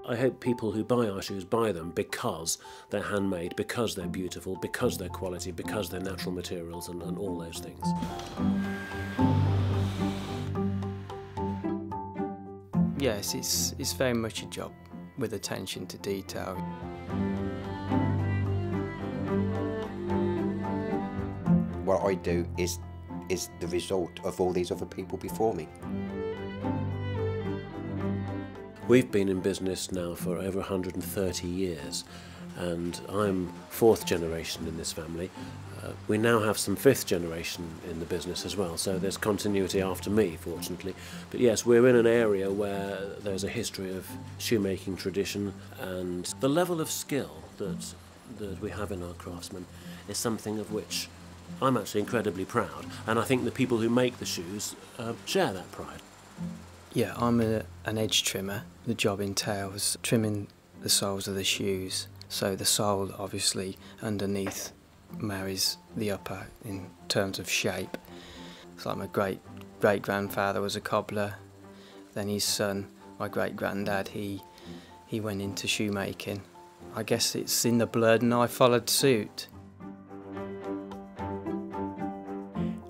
I hope people who buy our shoes buy them because they're handmade, because they're beautiful, because they're quality, because they're natural materials and all those things. Yes, it's very much a job with attention to detail. What I do is the result of all these other people before me. We've been in business now for over 130 years, and I'm fourth generation in this family. We now have some fifth generation in the business as well, so there's continuity after me, fortunately. But yes, we're in an area where there's a history of shoemaking tradition, and the level of skill that we have in our craftsmen is something of which I'm actually incredibly proud, and I think the people who make the shoes share that pride. Yeah, I'm an edge trimmer. The job entails trimming the soles of the shoes, so the sole obviously underneath marries the upper in terms of shape. It's like my great-grandfather was a cobbler, then his son, my great-granddad, he went into shoemaking. I guess it's in the blood and I followed suit.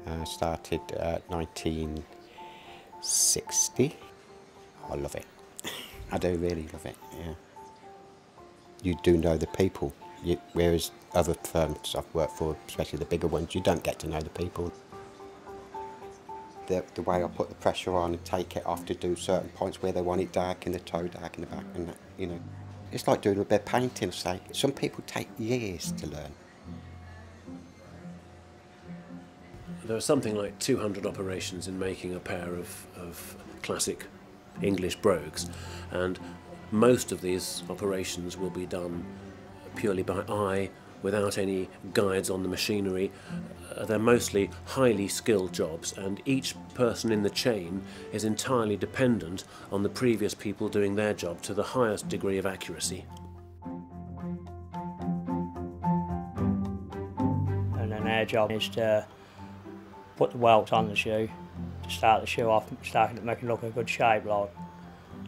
I started 1960. I love it. I do really love it, yeah. You do know the people, whereas other firms I've worked for, especially the bigger ones, you don't get to know the people. The way I put the pressure on and take it off to do certain points where they want it dark in the toe, dark in the back, and that, you know. It's like doing a bit of painting, say. Some people take years to learn. There are something like 200 operations in making a pair of classic English brogues, and most of these operations will be done purely by eye, without any guides on the machinery. They're mostly highly skilled jobs, and each person in the chain is entirely dependent on the previous people doing their job to the highest degree of accuracy. And then our job is to put the welt on the shoe, to start the shoe off, starting to make it look a good shape. Like,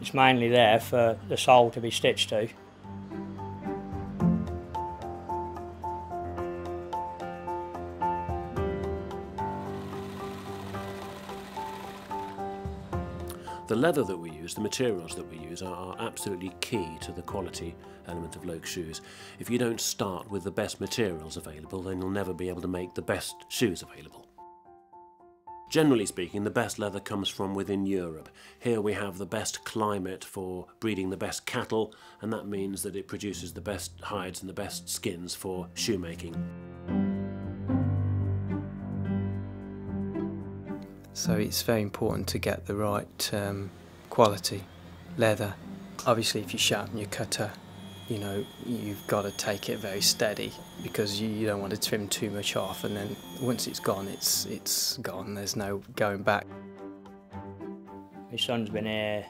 it's mainly there for the sole to be stitched to. The leather that we use, the materials that we use are absolutely key to the quality element of Loake shoes. If you don't start with the best materials available, then you'll never be able to make the best shoes available. Generally speaking, the best leather comes from within Europe. Here we have the best climate for breeding the best cattle, and that means that it produces the best hides and the best skins for shoemaking. So it's very important to get the right quality leather. Obviously, if you sharpen your cutter, you know, you've got to take it very steady, because you don't want to trim too much off, and then once it's gone, it's gone. There's no going back. My son's been here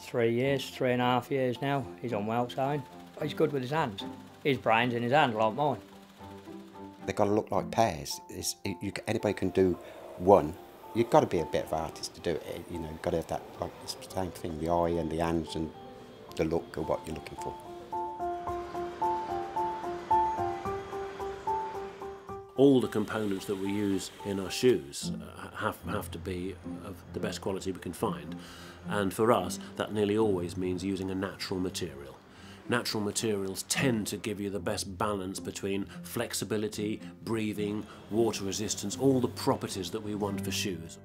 3.5 years now. He's on well time. He's good with his hands. His brain's in his hand, like mine. They've got to look like pairs. Anybody can do one. You've got to be a bit of an artist to do it. You know, you've got to have that, like, the same thing, the eye and the hands and the look of what you're looking for. All the components that we use in our shoes have to be of the best quality we can find. And for us, that nearly always means using a natural material. Natural materials tend to give you the best balance between flexibility, breathing, water resistance, all the properties that we want for shoes.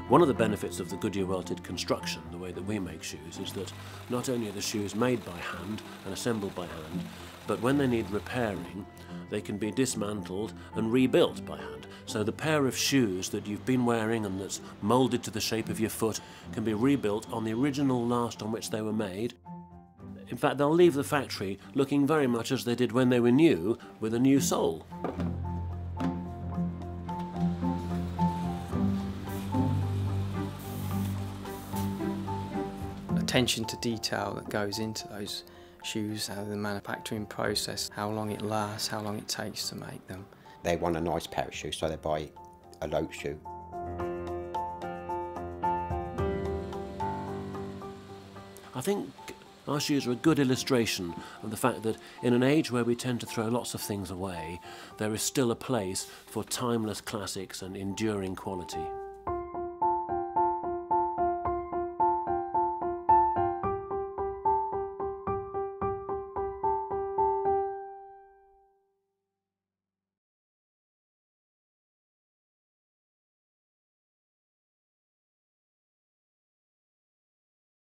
One of the benefits of the Goodyear welted construction, the way that we make shoes, is that not only are the shoes made by hand and assembled by hand, but when they need repairing, they can be dismantled and rebuilt by hand. So the pair of shoes that you've been wearing and that's moulded to the shape of your foot can be rebuilt on the original last on which they were made. In fact, they'll leave the factory looking very much as they did when they were new, with a new sole. Attention to detail that goes into those shoes, how the manufacturing process, how long it lasts, how long it takes to make them. They want a nice pair of shoes, so they buy a Loake shoe. I think our shoes are a good illustration of the fact that in an age where we tend to throw lots of things away, there is still a place for timeless classics and enduring quality.